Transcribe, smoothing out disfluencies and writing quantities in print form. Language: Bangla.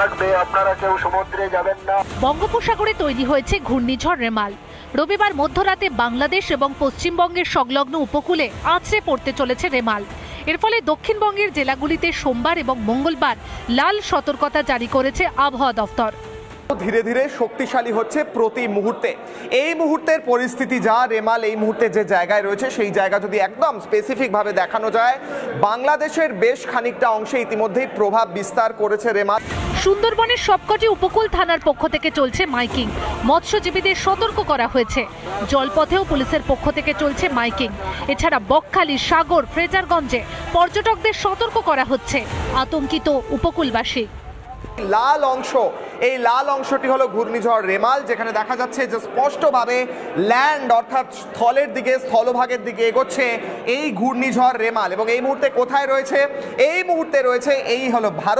থাকবে, আপনারা কেউ সমুদ্রে যাবেন না। বঙ্গোপসাগরে তৈরি হয়েছে ঘূর্ণিঝড় রেমাল। রবিবার মধ্যরাতে বাংলাদেশ এবং পশ্চিমবঙ্গের সংলগ্ন উপকূলে আছড়ে পড়তে চলেছে রেমাল। এর ফলে দক্ষিণবঙ্গের জেলাগুলিতে সোমবার এবং মঙ্গলবার লাল সতর্কতা জারি করেছে আবহাওয়া দফতর। ধীরে ধীরে শক্তিশালী হচ্ছে প্রতি মুহূর্তে। এই মুহূর্তের পরিস্থিতি যা, রেমাল এই মুহূর্তে যে জায়গায় রয়েছে সেই জায়গা যদি একদম স্পেসিফিকভাবে দেখানো যায়, বাংলাদেশের বেশ খানিকটা অংশে ইতিমধ্যেই প্রভাব বিস্তার করেছে রেমাল। সুন্দরবনের সবকটি উপকূল থানার পক্ষ থেকে চলছে মাইকিং। মৎস্যজীবীদের সতর্ক করা হয়েছে। জলপথেও পুলিশের পক্ষ থেকে চলছে মাইকিং। এছাড়া বকখালি, সাগর, ফ্রেজারগঞ্জে পর্যটকদের সতর্ক করা হচ্ছে। আতঙ্কিত উপকূলবাসী। লাল অংশ, এই লাল অংশটি হলো ঘূর্ণিঝড় রেমাল, যেখানে দেখা যাচ্ছে যে স্পষ্টভাবে ল্যান্ড অর্থাৎ স্থলের দিকে, স্থলভাগের দিকে এগোচ্ছে এই ঘূর্ণিঝড় রেমাল। এবং এই মুহূর্তে কোথায় রয়েছে? এই মুহূর্তে রয়েছে এই হলো ভারত।